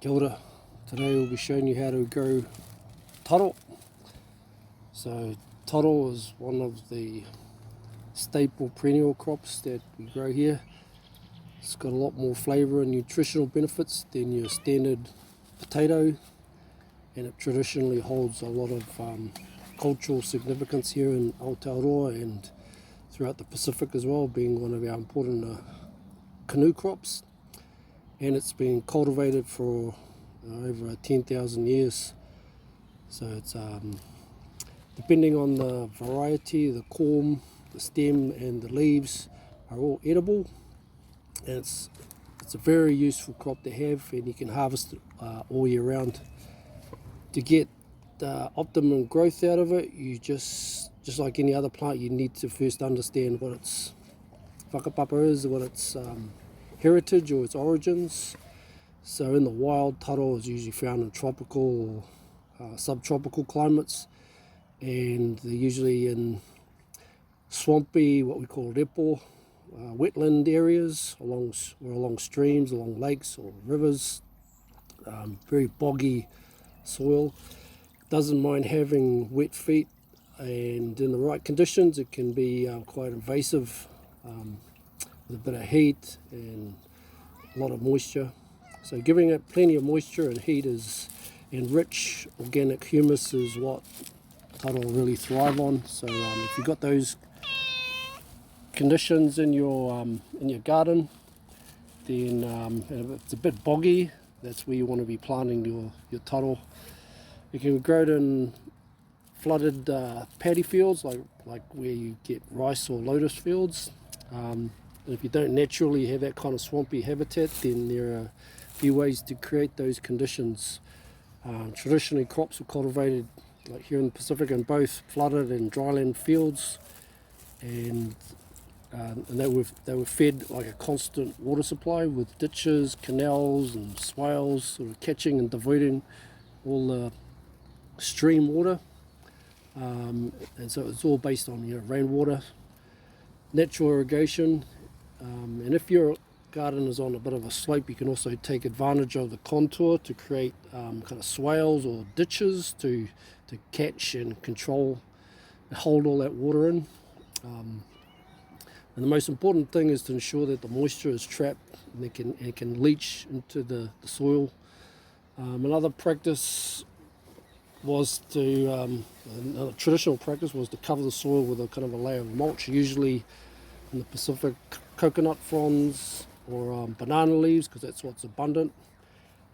Kia ora. Today we'll be showing you how to grow taro. So taro is one of the staple perennial crops that we grow here. It's got a lot more flavour and nutritional benefits than your standard potato, and it traditionally holds a lot of cultural significance here in Aotearoa and throughout the Pacific as well, being one of our important canoe crops. And it's been cultivated for over 10,000 years. So it's depending on the variety, the corm, the stem and the leaves are all edible, and it's a very useful crop to have, and you can harvest it all year round. To get optimum growth out of it, you just like any other plant, you need to first understand what its whakapapa is, what its heritage or its origins. So in the wild, taro is usually found in tropical or subtropical climates, and they're usually in swampy, what we call repo, wetland areas, along streams, along lakes or rivers, very boggy soil. Doesn't mind having wet feet, and in the right conditions it can be quite invasive, with a bit of heat and a lot of moisture. So giving it plenty of moisture and heat and rich organic humus is what taro really thrive on. So if you've got those conditions in your garden, then and if it's a bit boggy, that's where you want to be planting your taro. You can grow it in flooded paddy fields, like where you get rice or lotus fields. And if you don't naturally have that kind of swampy habitat, then there are a few ways to create those conditions. Traditionally, crops were cultivated, like here in the Pacific, in both flooded and dryland fields, and they were fed like a constant water supply with ditches, canals and swales, sort of catching and diverting all the stream water. And so it's all based on rainwater, natural irrigation, and if your garden is on a bit of a slope, you can also take advantage of the contour to create kind of swales or ditches to catch and control and hold all that water in. And the most important thing is to ensure that the moisture is trapped and it can leach into the soil. Another traditional practice was to cover the soil with a kind of a layer of mulch, usually in the Pacific coconut fronds or banana leaves, because that's what's abundant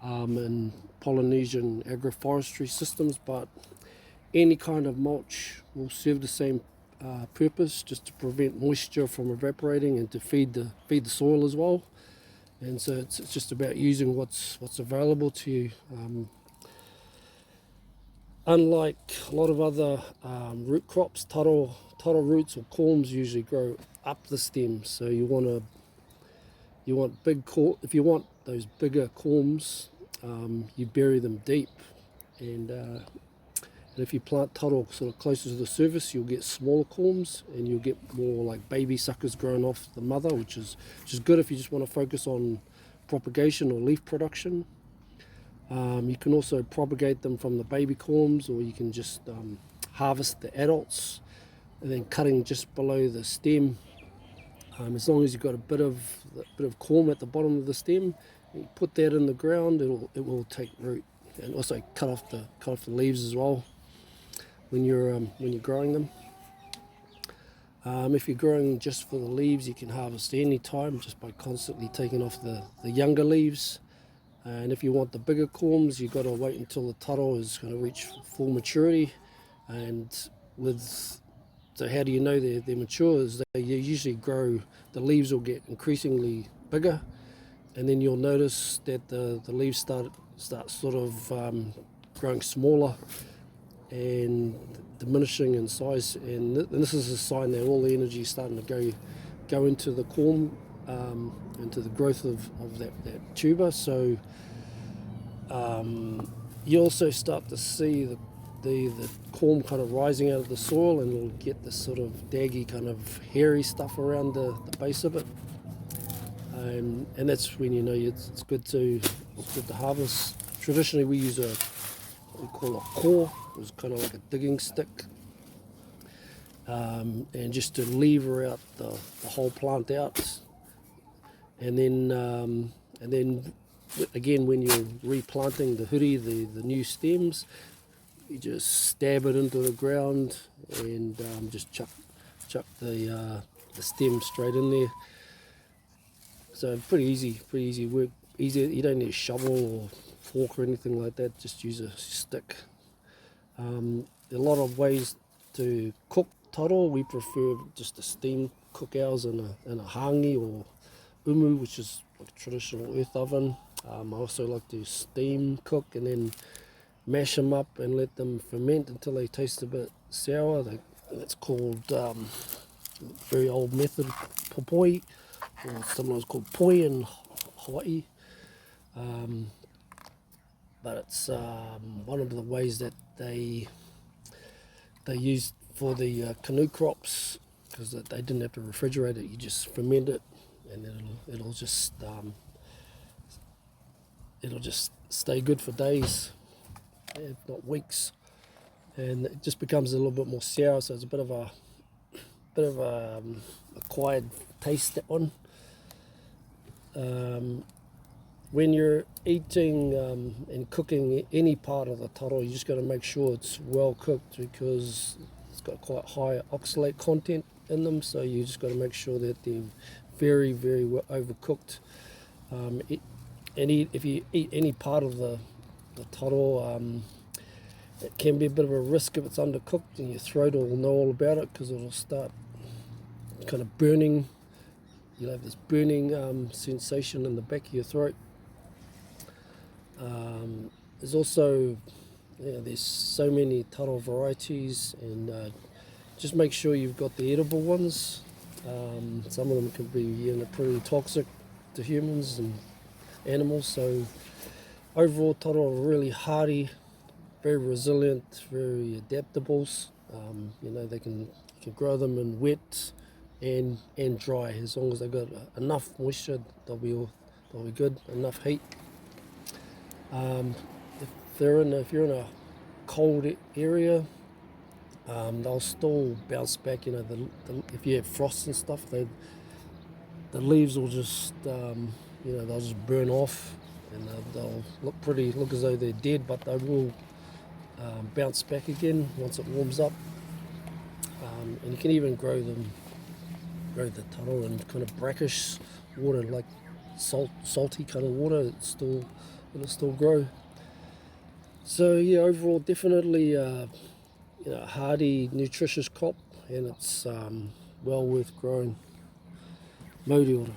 in Polynesian agroforestry systems. But any kind of mulch will serve the same purpose, just to prevent moisture from evaporating and to feed the soil as well. And so it's just about using what's available to you. Unlike a lot of other root crops, taro roots or corms usually grow up the stem. So if you want those bigger corms, you bury them deep, and if you plant taro sort of closer to the surface, you'll get smaller corms and you'll get more like baby suckers growing off the mother, which is good if you just want to focus on propagation or leaf production. You can also propagate them from the baby corms, or you can just harvest the adults and then cutting just below the stem. As long as you've got a bit of corm at the bottom of the stem, you put that in the ground, it will take root. And also cut off the leaves as well when you're growing them. If you're growing just for the leaves, you can harvest any time just by constantly taking off the younger leaves. And if you want the bigger corms, you've got to wait until the taro is going to reach full maturity. So how do you know they're mature? Is they usually grow, the leaves will get increasingly bigger, and then you'll notice that the leaves start sort of growing smaller and diminishing in size, and this is a sign that all the energy is starting to go into the corm, into the growth of that tuber. So you also start to see the corm kind of rising out of the soil, and it'll get this sort of daggy kind of hairy stuff around the base of it, and that's when you know it's good to it's good to harvest. Traditionally we use what we call a core, it was kind of like a digging stick, and just to lever out the whole plant out, and then again when you're replanting the huri, the new stems, you just stab it into the ground and just chuck the stem straight in there. So pretty easy work. Easy. You don't need a shovel or fork or anything like that. Just use a stick. There are a lot of ways to cook taro. We prefer just the steam cook ours in a hangi or umu, which is like a traditional earth oven. I also like to steam cook and then mash them up and let them ferment until they taste a bit sour. That's called very old method, popoi, or sometimes called poi in Hawaii. But it's one of the ways that they used for the canoe crops, because they didn't have to refrigerate it. You just ferment it, and it'll just stay good for days, if not weeks, and it just becomes a little bit more sour. So it's a bit of a acquired taste, that one. When you're eating and cooking any part of the taro, you just got to make sure it's well cooked, because it's got quite high oxalate content in them. So you just got to make sure that they're very, very well overcooked. If you eat any part of the taro, it can be a bit of a risk if it's undercooked, and your throat will know all about it, because it'll start kind of burning. You'll have this burning sensation in the back of your throat. There's also, there's so many taro varieties, and just make sure you've got the edible ones. Some of them can be pretty toxic to humans and animals. So overall, taro are really hardy, very resilient, very adaptable. You can grow them in wet and dry. As long as they've got enough moisture, they'll be good. Enough heat. If you're in a cold area, they'll still bounce back. If you have frost and stuff, the leaves will just they'll just burn off, and they'll look as though they're dead, but they will bounce back again once it warms up. And you can even grow the taro in kind of brackish water, like salty kind of water. It'll still grow. So yeah, overall, definitely hardy, nutritious crop, and it's well worth growing. Mauri ora.